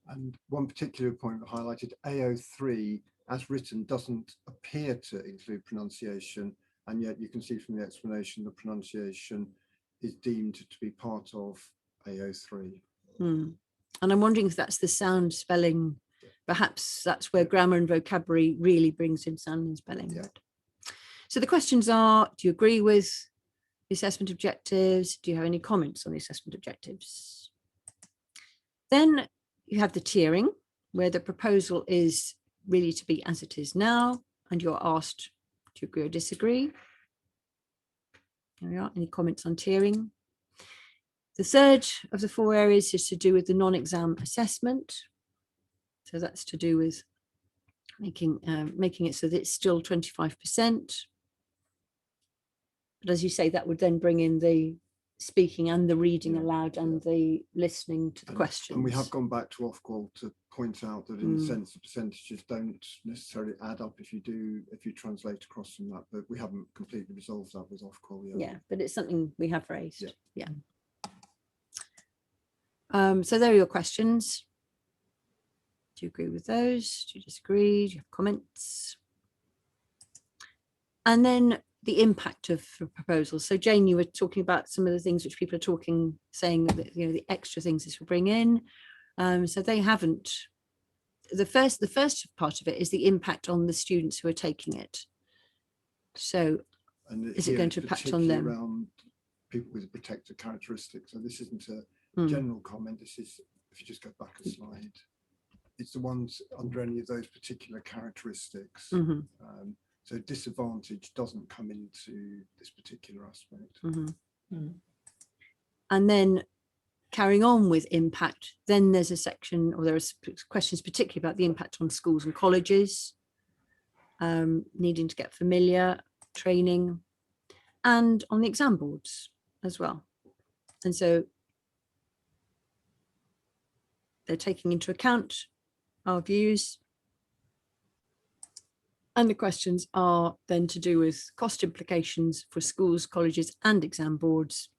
And one particular point highlighted, AO3 as written doesn't appear to include pronunciation, and yet you can see from the explanation the pronunciation is deemed to be part of AO3. And I'm wondering if that's the sound spelling. Perhaps that's where grammar and vocabulary really brings in sound and spelling. Yeah. So the questions are, do you agree with the assessment objectives? Do you have any comments on the assessment objectives? Then you have the tiering, where the proposal is really to be as it is now, and you're asked, do you agree or disagree? There we are. Any comments on tiering? The third of the 4 areas is to do with the non-exam assessment. So that's to do with making it so that it's still 25%. But as you say, that would then bring in the speaking and the reading aloud and the listening to the questions. And we have gone back to Ofqual to point out that in a sense the percentages don't necessarily add up if you translate across from that, but we haven't completely resolved that with Ofqual yet. Yeah, but it's something we have raised. Yeah. So there are your questions. Do you agree with those? Do you disagree? Do you have comments? And then the impact of the proposals. So Jane, you were talking about some of the things which people are saying that, you know, the extra things this will bring in. So they haven't. The first part of it is the impact on the students who are taking it. So is it going to impact on them? Around people with protected characteristics. So this isn't a general comment. This is, if you just go back a slide, it's the ones under any of those particular characteristics. So disadvantage doesn't come into this particular aspect. And then carrying on with impact, then there's a section, or there are questions particularly about the impact on schools and colleges, needing to get familiar, training, and on the exam boards as well. And so they're taking into account our views. And the questions are then to do with cost implications for schools, colleges, and exam boards,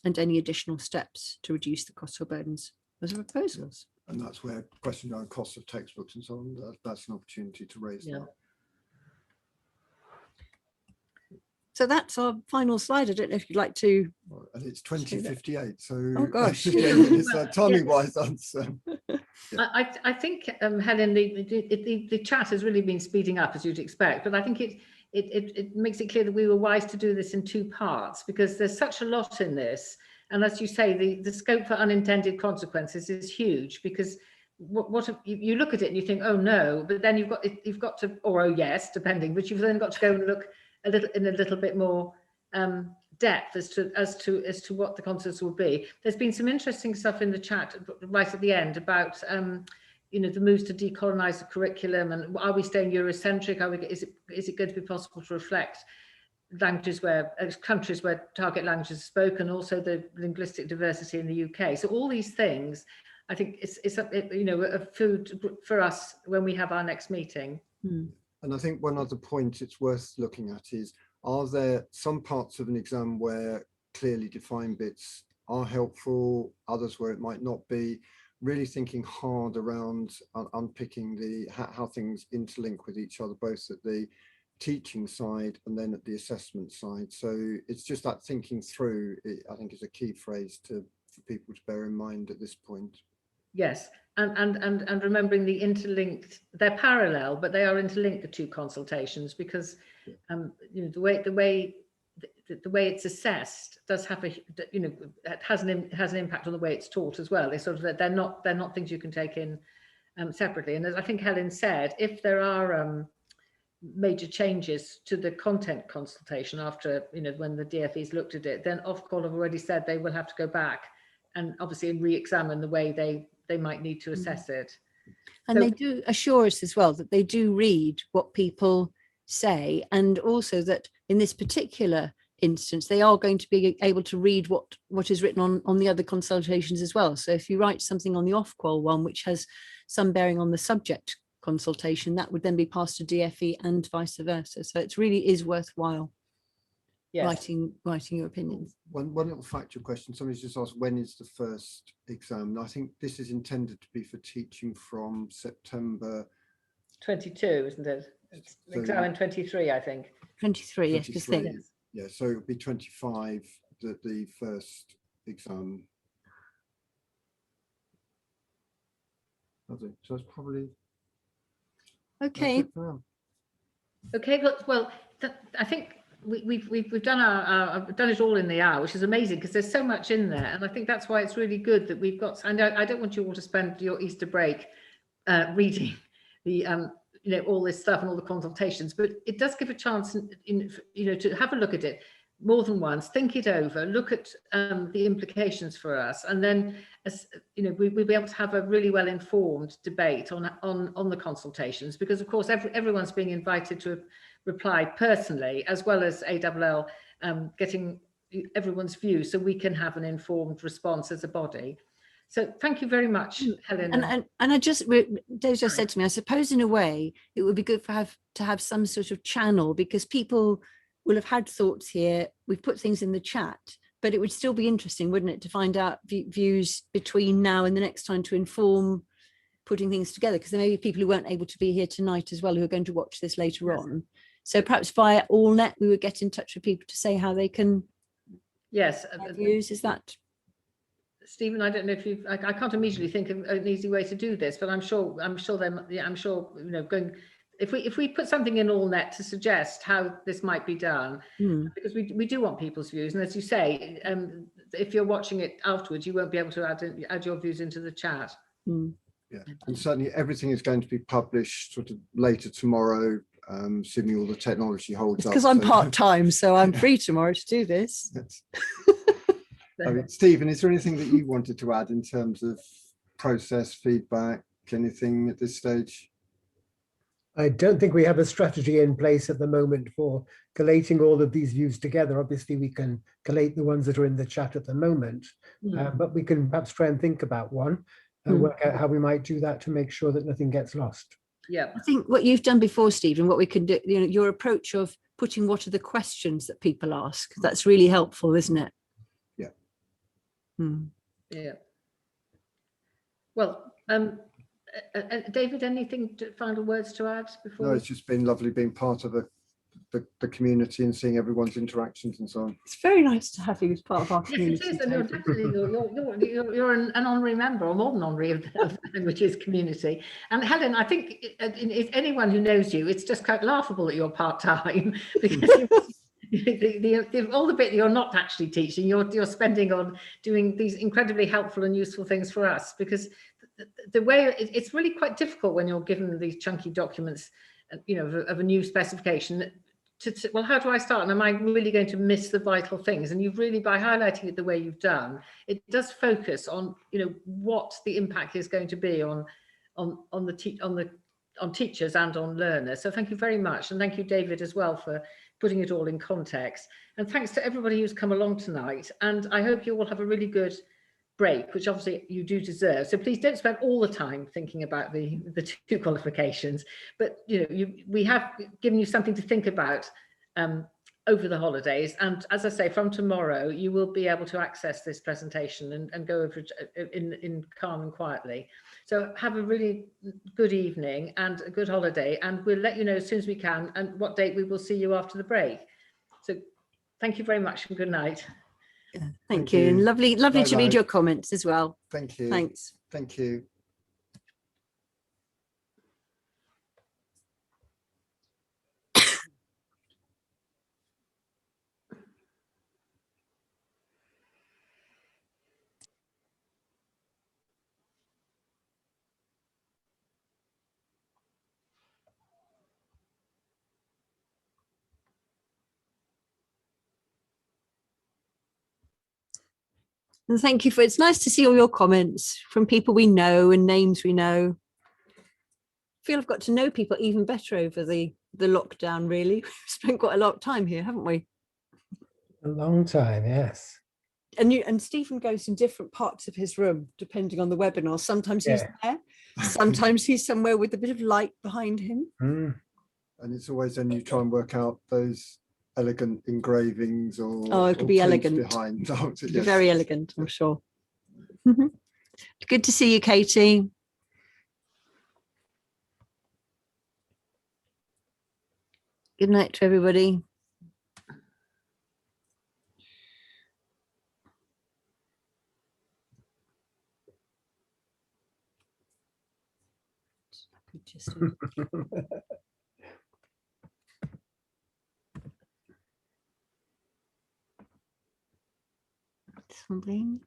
and any additional steps to reduce the costs or burdens of the proposals. And that's where questions around costs of textbooks and so on, that's an opportunity to raise that. So that's our final slide. I don't know if you'd like to. And it's 2058, so oh gosh, it's timing wise. That's. I think, Helen, the chat has really been speeding up, as you'd expect, but I think it makes it clear that we were wise to do this in two parts, because there's such a lot in this, and as you say, the scope for unintended consequences is huge, because what you look at it and you think, oh no, but then you've got to, or oh yes, depending, but you've then got to go and look a little bit more depth as to what the consequences will be. There's been some interesting stuff in the chat right at the end about you know, the moves to decolonize the curriculum, and are we staying Eurocentric? Is it going to be possible to reflect languages countries where target languages are spoken, also the linguistic diversity in the UK? So all these things, I think it's you know, a food for us when we have our next meeting. And I think one other point it's worth looking at is, are there some parts of an exam where clearly defined bits are helpful, others where it might not be? Really thinking hard around unpicking how things interlink with each other, both at the teaching side and then at the assessment side. So it's just that thinking through, I think, is a key phrase for people to bear in mind at this point. Yes, and remembering the interlinked, they're parallel, but they are interlinked, the two consultations, because you know, the way it's assessed does have you know, it has an impact on the way it's taught as well. They sort of, they're not things you can take in separately. And as I think Helen said, if there are major changes to the content consultation after, you know, when the DFE's looked at it, then Ofqual have already said they will have to go back and obviously re-examine the way they might need to assess it. And they do assure us as well that they do read what people say, and also that in this particular instance they are going to be able to read what is written on the other consultations as well. So if you write something on the Ofqual one which has some bearing on the subject consultation, that would then be passed to DFE and vice versa. So it really is worthwhile. Yes. Writing your opinions. One little factual question. Somebody's just asked, when is the first exam? I think this is intended to be for teaching from September 22, isn't it? It's so exam in 23, I think. 23, yes, I think. Yeah, so it'll be 25 the first exam. So it's probably okay. Okay, well, I think we've done done it all in the hour, which is amazing because there's so much in there, and I think that's why it's really good that we've got. And I don't want you all to spend your Easter break reading the you know, all this stuff and all the consultations, but it does give a chance, you know, to have a look at it more than once, think it over, look at the implications for us, and then, as you know, we'll be able to have a really well informed debate on the consultations, because of course everyone's being invited to reply personally, as well as ALL getting everyone's view, so we can have an informed response as a body. So thank you very much, Helen. And I just, Dave just said to me, I suppose in a way it would be good to have some sort of channel, because people will have had thoughts here. We've put things in the chat, but it would still be interesting, wouldn't it, to find out views between now and the next time to inform putting things together, because there may be people who weren't able to be here tonight as well who are going to watch this later on. So perhaps via AllNet we would get in touch with people to say how they can views. Is that, Stephen? I don't know if you. I can't immediately think of an easy way to do this, but I'm sure going. If we put something in AllNet to suggest how this might be done, because we do want people's views, and as you say, if you're watching it afterwards, you won't be able to add your views into the chat. Yeah, and certainly everything is going to be published sort of later tomorrow, assuming all the technology holds up. because I'm part-time, so I'm free tomorrow to do this. I mean, Stephen, is there anything that you wanted to add in terms of process, feedback, anything at this stage? I don't think we have a strategy in place at the moment for collating all of these views together. Obviously, we can collate the ones that are in the chat at the moment, but we can perhaps try and think about one and work out how we might do that to make sure that nothing gets lost. Yeah, I think what you've done before, Stephen, what we can do, your approach of putting what are the questions that people ask, that's really helpful, isn't it? Yeah. Yeah. Well, David, final words to add before? No, it's just been lovely being part of the community and seeing everyone's interactions and so on. It's very nice to have you as part of our community. Yes, it is, and you're definitely you're an honorary member, or more than honorary, of the languages community. And Helen, I think if anyone who knows you, it's just quite laughable that you're part-time, because all the bit you're not actually teaching, you're spending on doing these incredibly helpful and useful things for us, because the way it's really quite difficult when you're given these chunky documents, of a new specification, well, how do I start? And am I really going to miss the vital things? And you've really, by highlighting it the way you've done, it does focus on, what the impact is going to be on teachers and on learners. So thank you very much. And thank you, David, as well, for putting it all in context. And thanks to everybody who's come along tonight. And I hope you all have a really good break, which obviously you do deserve. So please don't spend all the time thinking about the two qualifications, but we have given you something to think about over the holidays. And as I say, from tomorrow, you will be able to access this presentation and go over it in calm and quietly. So have a really good evening and a good holiday, and we'll let you know as soon as we can and what date we will see you after the break. So thank you very much and good night. Thank you. And lovely to read your comments as well. Thank you. Thanks. Thank you. And thank you it's nice to see all your comments from people we know and names we know. I feel I've got to know people even better over the lockdown, really. We've spent quite a lot of time here, haven't we? A long time, yes. And Stephen goes in different parts of his room, depending on the webinar. Sometimes he's there, sometimes he's somewhere with a bit of light behind him. And it's always then you try and work out those elegant engravings or it could be elegant behind. Yes. Very elegant, I'm sure. Good to see you, Katie. Good night to everybody. Something.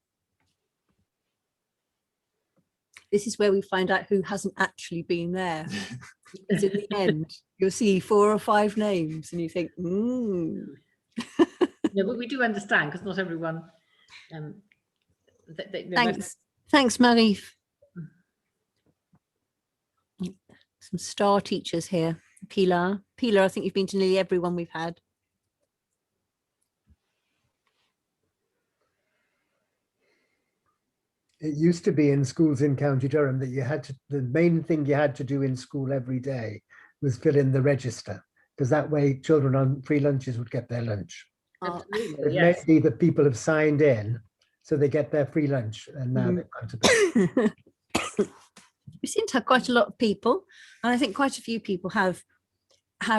This is where we find out who hasn't actually been there. Because in the end, you'll see 4 or 5 names and you think, Yeah, but we do understand, because not everyone. Thanks, Marie. Some star teachers here. Pilar, I think you've been to nearly everyone we've had. It used to be in schools in County Durham that the main thing you had to do in school every day was fill in the register, because that way children on free lunches would get their lunch. Absolutely, It yes. may be that people have signed in, so they get their free lunch, and now they've gone to bed. We seem to have quite a lot of people, and I think quite a few people have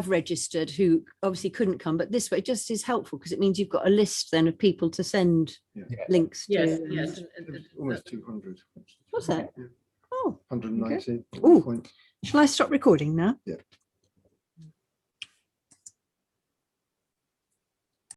registered who obviously couldn't come, but this way just is helpful because it means you've got a list then of people to send Yeah. links to. Yes, yes. Almost 200. Was that? Yeah. Oh, 190. Ooh. Point. shall I stop recording now? Yeah.